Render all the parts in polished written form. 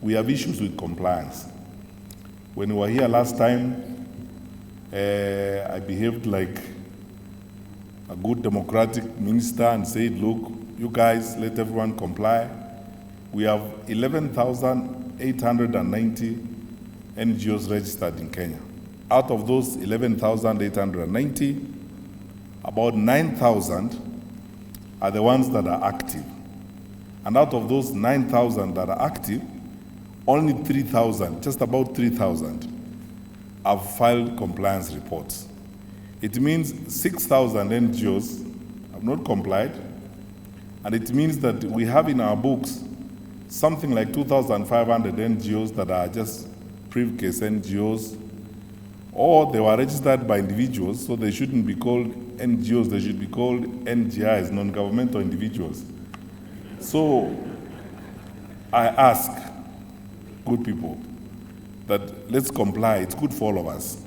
we have issues with compliance. When we were here last time, I behaved like a good democratic minister and said, look, you guys, let everyone comply. We have 11,890 NGOs registered in Kenya. Out of those 11,890, about 9,000 are the ones that are active. And out of those 9,000 that are active, only 3,000, just about 3,000, have filed compliance reports. It means 6,000 NGOs have not complied, and it means that we have in our books something like 2,500 NGOs that are just briefcase NGOs, or they were registered by individuals, so they shouldn't be called NGOs, they should be called NGIs, non-governmental individuals. So I ask good people that let's comply. It's good for all of us.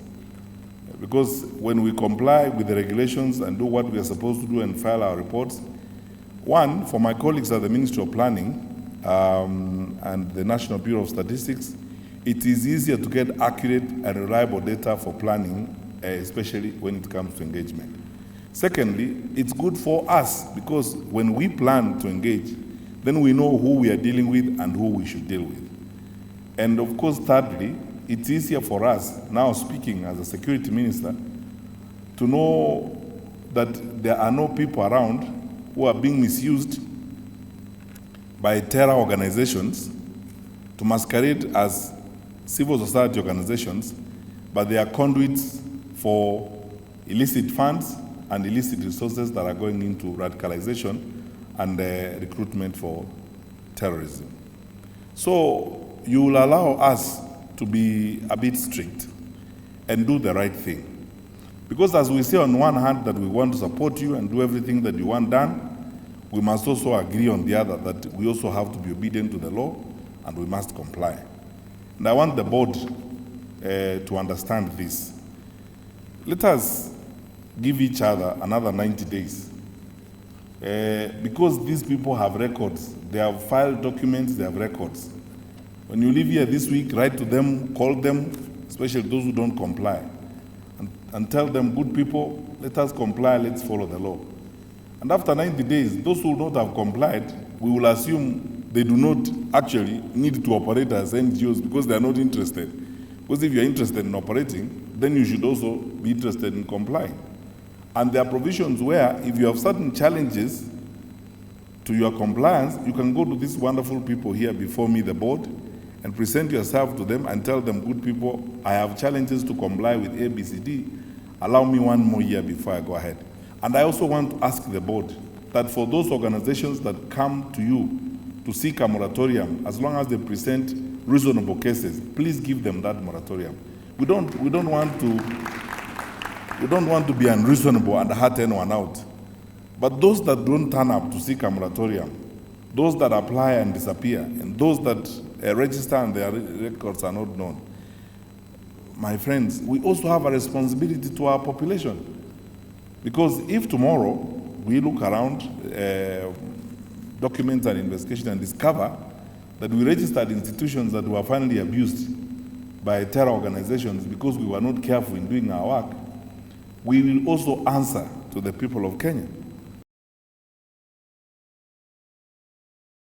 Because when we comply with the regulations and do what we are supposed to do and file our reports, one, for my colleagues at the Ministry of Planning and the National Bureau of Statistics, it is easier to get accurate and reliable data for planning, especially when it comes to engagement. Secondly, it's good for us because when we plan to engage, then we know who we are dealing with and who we should deal with. And of course, thirdly, it's easier for us, now speaking as a security minister, to know that there are no people around who are being misused by terror organizations to masquerade as civil society organizations, but they are conduits for illicit funds and illicit resources that are going into radicalization and recruitment for terrorism. So you will allow us to be a bit strict and do the right thing. Because as we say on one hand that we want to support you and do everything that you want done, we must also agree on the other that we also have to be obedient to the law and we must comply. And I want the board to understand this. Let us give each other another 90 days. Because these people have records, they have filed documents, they have records. When you leave here this week, write to them, call them, especially those who don't comply, and tell them, good people, let us comply, let's follow the law. And after 90 days, those who don't have complied, we will assume they do not actually need to operate as NGOs because they are not interested. Because if you are interested in operating, then you should also be interested in complying. And there are provisions where if you have certain challenges to your compliance, you can go to these wonderful people here before me, the board, and present yourself to them and tell them, good people, I have challenges to comply with ABCD. Allow me one more year before I go ahead. And I also want to ask the board that for those organizations that come to you to seek a moratorium, as long as they present reasonable cases, please give them that moratorium. We don't want to be unreasonable and hurt anyone out. But those that don't turn up to seek a moratorium, those that apply and disappear, and those that register and their records are not known, my friends, we also have a responsibility to our population. Because if tomorrow we look around documents and investigation and discover that we registered institutions that were finally abused by terror organizations because we were not careful in doing our work, we will also answer to the people of Kenya.